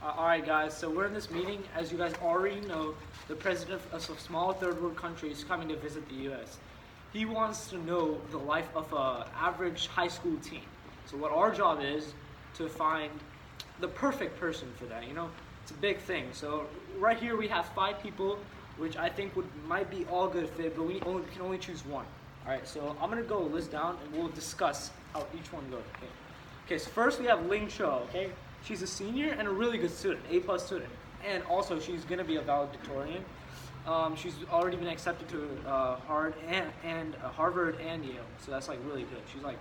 Alright guys, so we're in this meeting. As you guys already know, the president of a small third world country is coming to visit the US. He wants to know the life of an average high school teen. So what our job is to find the perfect person for that, It's a big thing. So right here we have 5 people, which I think might be all good fit, but we can only choose one. Alright, so I'm gonna go list down and we'll discuss how each one goes, okay? Okay, so first we have Ling Cho, okay? She's a senior and a really good student, A+ student. And also she's gonna be a valedictorian. She's already been accepted to Harvard and Yale, so that's like really good. She's like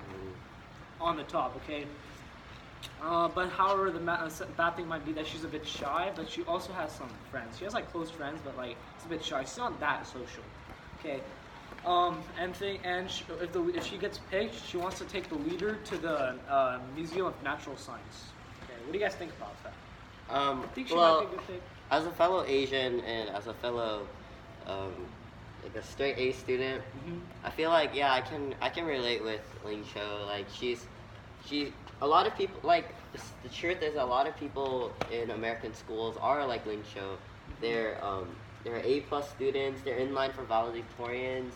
on the top, okay? But however, the bad thing might be that she's a bit shy, but she also has some friends. She has like close friends, but like it's a bit shy. She's not that social, okay? If she gets picked, she wants to take the leader to the Museum of Natural Science. Okay, what do you guys think about that? I think she might be a good pick. As a fellow Asian and as a fellow, like a straight A student, I feel like I can relate with Ling Cho. Like a lot of people like the truth is a lot of people in American schools are like Ling Cho. They're A+ students. They're in line for valedictorians.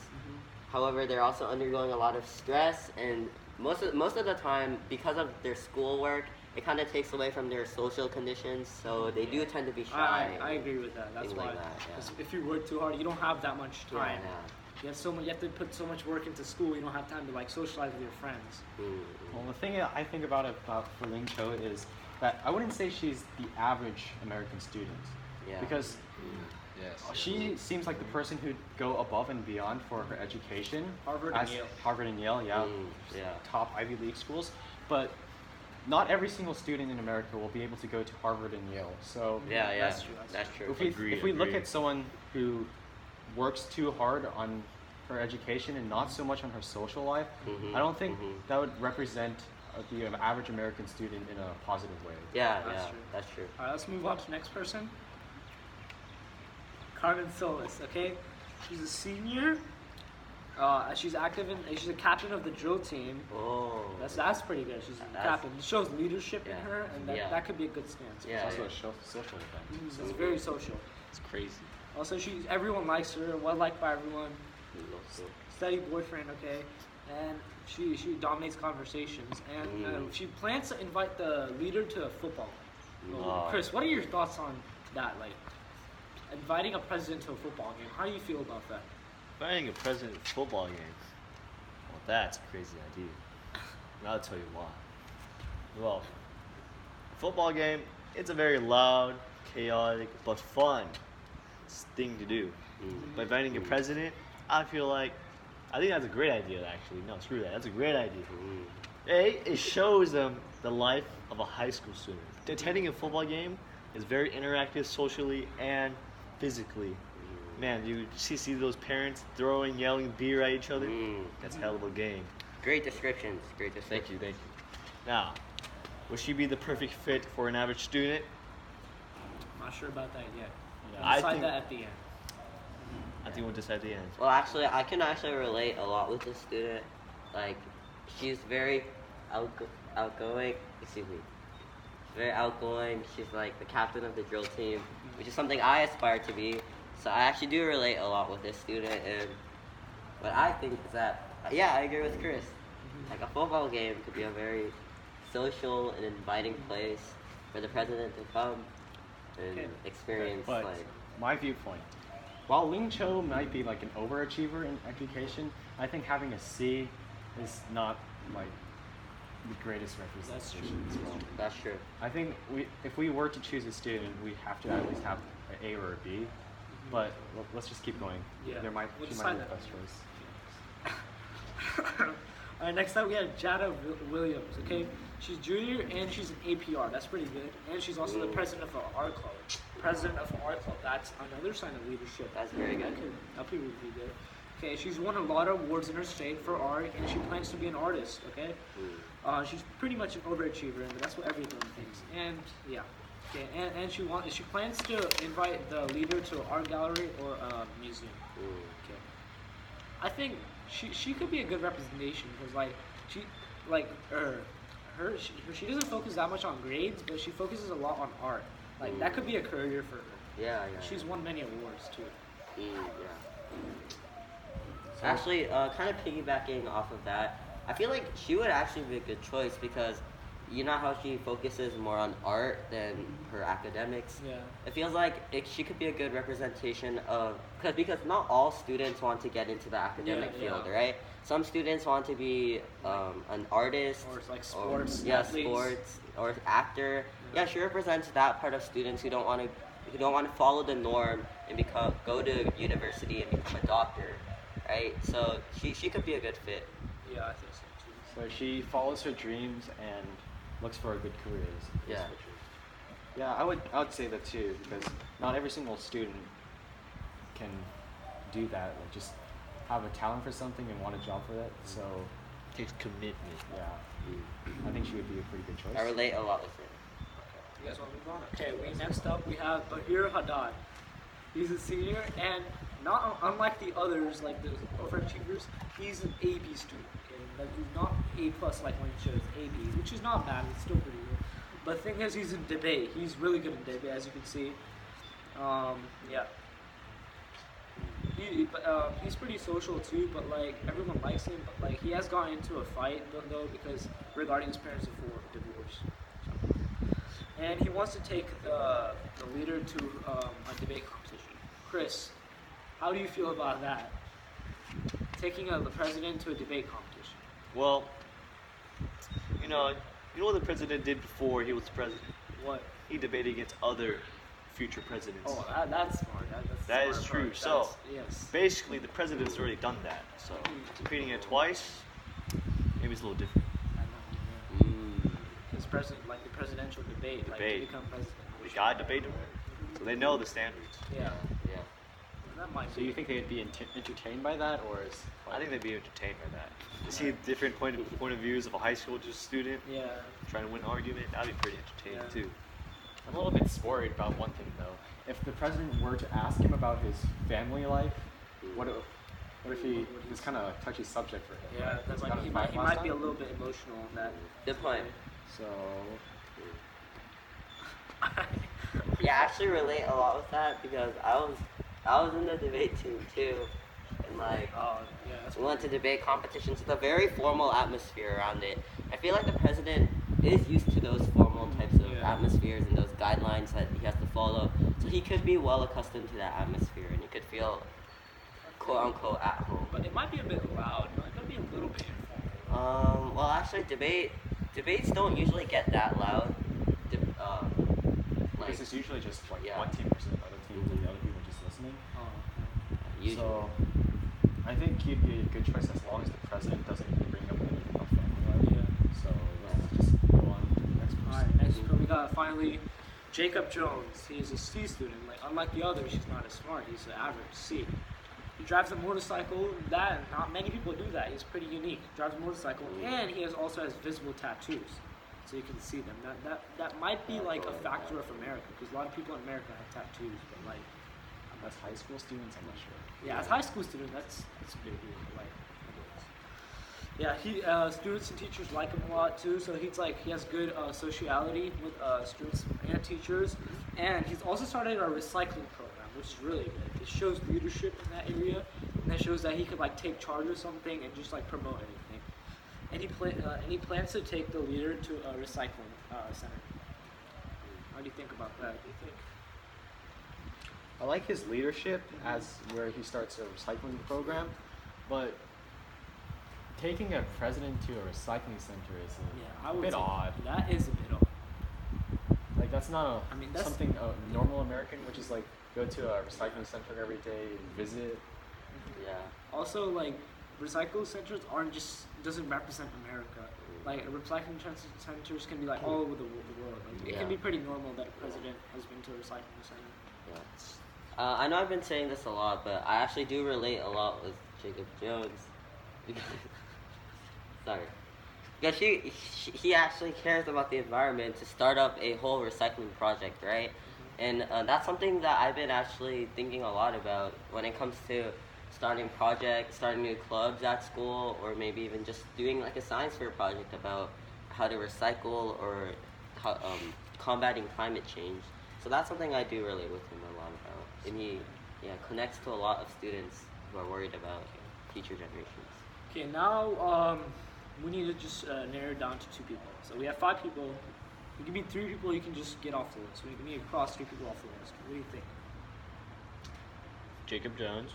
However, they're also undergoing a lot of stress, and most of the time, because of their schoolwork, it kind of takes away from their social conditions. So they do tend to be shy. I agree with that. That's why. Like that, yeah. If you work too hard, you don't have that much time. Yeah. You have to put so much work into school. You don't have time to like socialize with your friends. Well, the thing I think about for Ling Cho is that I wouldn't say she's the average American student. Yeah. Because she seems like the person who'd go above and beyond for her education. Harvard and Yale. Harvard and Yale, yeah. Top Ivy League schools. But not every single student in America will be able to go to Harvard and Yale. So that's true. If we look at someone who works too hard on her education and not so much on her social life, I don't think that would represent the average American student in a positive way. That's true. All right, let's move on to the next person. Carmen Solis, okay? She's a senior. She's a captain of the drill team. Oh. That's pretty good. She's a captain. It shows leadership in her, and that could be a good stance. It's also a social event. It's very social. It's crazy. Also, everyone likes her, well liked by everyone. Steady boyfriend, okay? And she dominates conversations. And she plans to invite the leader to a football. Chris, what are your thoughts on that? Like, inviting a president to a football game. How do you feel about that? Inviting a president to a football game? Well, that's a crazy idea. And I'll tell you why. Well, a football game, it's a very loud, chaotic, but fun thing to do. By inviting a president, I think that's a great idea, actually. No, screw that. That's a great idea. It shows them the life of a high school student. Attending a football game is very interactive socially and physically. Man, you see those parents throwing, yelling beer at each other? That's a hell of a game. Great descriptions. Thank you. Now, would she be the perfect fit for an average student? I'm not sure about that yet. I Decide think that at the end. I think we'll decide at the end. Well, actually, I can actually relate a lot with this student. Like, she's very outgoing. Excuse me. Very outgoing. She's like the captain of the drill team, which is something I aspire to be. So I actually do relate a lot with this student. And what I think is that, I agree with Chris. Like a football game could be a very social and inviting place for the president to come and experience. But my viewpoint, while Ling Cho might be like an overachiever in education, I think having a C is not like the greatest representation as well. That's true. I think if we were to choose a student, we have to at least have an A or a B. But let's just keep going. Yeah. She might be the best choice. Alright, next up we have Jada Williams, okay? She's junior and she's an APR, that's pretty good. And she's also the president of our art club. That's another sign of leadership. That's very good. That'll be really good. Okay, she's won a lot of awards in her state for art, and she plans to be an artist, okay? She's pretty much an overachiever, and that's what everyone thinks. And, okay, and she plans to invite the leader to an art gallery or a museum. Okay. I think she could be a good representation, because, she doesn't focus that much on grades, but she focuses a lot on art. Like that could be a career for her. Yeah. She's won many awards too. Yeah. Actually, kind of piggybacking off of that, I feel like she would actually be a good choice because you know how she focuses more on art than her academics. Yeah. It feels like she could be a good representation of because not all students want to get into the academic field, right? Some students want to be an artist Or it's like sports. athletes. Sports or actor. Yeah, she represents that part of students who don't want to follow the norm and go to university and become a doctor, right? So she could be a good fit. Yeah, I think so too. So she follows her dreams and looks for a good career. Yeah. Yeah, I would say that too because not every single student can do that. Like just have a talent for something and want a job for that. So Takes commitment. yeah, I think she would be a pretty good choice. I relate a lot with it. You guys want to move on? Okay, next up we have Bahir Haddad. He's a senior, and not unlike the others, like the overachievers, he's an AB student. Okay? Like he's not A plus like when he shows AB, which is not bad. It's still pretty good. But the thing is, he's in debate. He's really good in debate, as you can see. Yeah. He's pretty social too, but like everyone likes him. But like he has gotten into a fight though because regarding his parents' divorce. And he wants to take the leader to a debate competition. Chris, how do you feel about that? Taking the president to a debate competition. Well, you know what the president did before he was president? What? He debated against other future presidents. Oh, that's smart. That's That smart is true. part. So, yes. basically, the president's already done that. So, repeating it twice, maybe it's a little different. I know. Because like the presidential debate, like to Debate. become president. They got to debate them. So they know the standards. Yeah. Yeah. That might So be. you think they'd be entertained by that, or is I think they'd be entertained by that. To see different point of views of a high school student Yeah. trying to win an argument, that'd be pretty entertaining Yeah. too. I'm a little bit worried about one thing though. If the president were to ask him about his family life, what if it's kind of a touchy subject for him? Yeah. right? That's It's like kind of he fight might last be a time. little bit emotional in that. Good point. So Yeah, I actually relate a lot with that because I was in the debate team too, and like Oh, yeah. That's we went to debate competitions with a very formal atmosphere around it. I feel like the president is used to those formal types of Yeah. atmospheres and those guidelines that he has to follow, so he could be well accustomed to that atmosphere and he could feel quote unquote at home. But it might be a bit loud. It might be a little bit informal. Well, actually, debates don't usually get that loud. Like this is usually just like Yeah. one team versus the other team, and the other people just listening. Oh, usually. So I think he'd be a good choice as long as the president doesn't bring up anything about family life. Yeah. So let's just go on to the next person. Alright, next we got finally Jacob Jones. He's a C student. Like unlike the others, he's not as smart. He's an average C. He drives a motorcycle. That not many people do that. He's pretty unique. Drives a motorcycle, and he also has visible tattoos, so you can see them. That might be like a factor of America because a lot of people in America have tattoos, but like As high school students, I'm not sure. yeah, as high school student, that's a big deal. Like, yeah, students and teachers like him a lot too. So he has good sociality with students and teachers, and he's also started a recycling program, which is really good. It shows leadership in that area, and it shows that he could like take charge of something and just like promote anything. And he plans to take the leader to a recycling center. How do you think about that? Do you think? I like his leadership as where he starts a recycling program, but taking a president to a recycling center is Yeah, I a would bit say odd. That is a bit odd. Like that's not I mean, that's- something a normal American would just like go to a recycling center every day and visit. Yeah. Also, like recycle centers doesn't represent America. Like recycling centers can be like all over the world. Like it Yeah. can be pretty normal that a president has been to a recycling center. Yeah. I know I've been saying this a lot, but I actually do relate a lot with Jacob Jones. Sorry. Because he actually cares about the environment to start up a whole recycling project, right? And that's something that I've been actually thinking a lot about when it comes to starting projects, starting new clubs at school, or maybe even just doing like a science fair project about how to recycle or how, combating climate change. So that's something I do relate with him a lot about, and he connects to a lot of students who are worried about future generations. Okay, now we need to just narrow it down to 2 people. So we have 5 people. It can be 3 people. You can just get off the list. We need to cross 3 people off the list. What do you think? Jacob Jones.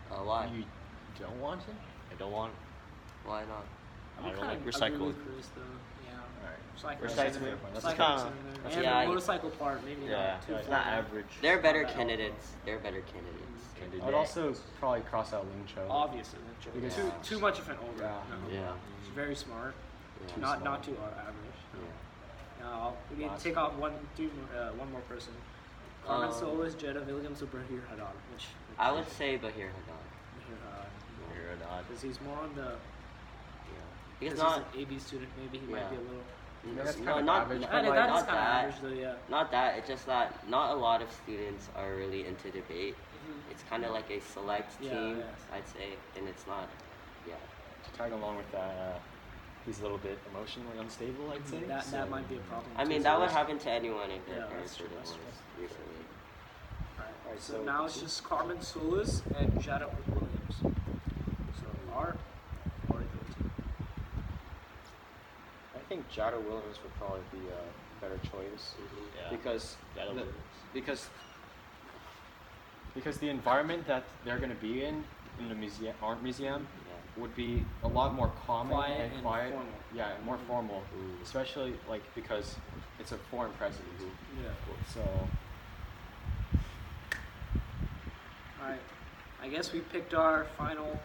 Why? You don't want him? I don't want. Why not? I don't kinda like agree recycle. with Chris, though. Yeah. Alright. Recycle. Recycle. That's Recycle. kinda- And yeah, the motorcycle part, maybe Yeah, not too it's far not down. average. They're better Not bad. candidates. They're better candidates. Candidate. I'd also probably cross out Ling Cho. Obviously, Because- too too much of an over. Yeah. No. Yeah. She's very smart. Yeah. Not smart. too average. Yeah. No, we need to Last take off one more person. Carmen Um, Solis, Jetta Williams, or Bahir Haddad. Which I would say Bahir Haddad. Bahir Haddad. You're not. Because he's more on the. Yeah. Because Because not. he's an AB student, maybe he might Yeah. be a little. Yeah, that's no, kind of not, average, not, but That, like- that is not kind of that. average, though. Yeah. Not that. It's just that not a lot of students are really into debate. It's kind of like a select Yeah, team, yes. I'd say, and it's not. Yeah. To tag along with that, he's a little bit emotionally unstable, I'd say. That so- might be a problem. I too, mean, so that would that's- happen to anyone if their Yeah, parents that's were true, that's divorced true. recently. Alright, so so now it's just Carmen Solis and Jetta Williams. So our team. I think Jada Williams would probably be a better choice Yeah. because Jada the- Williams. because the environment that they're going to be in the museum, art museum Yeah. would be a lot more calming Quiet and and quiet. formal. Yeah, and more formal, Mm. especially like because it's a foreign president. Yeah. So Alright. I guess we picked our final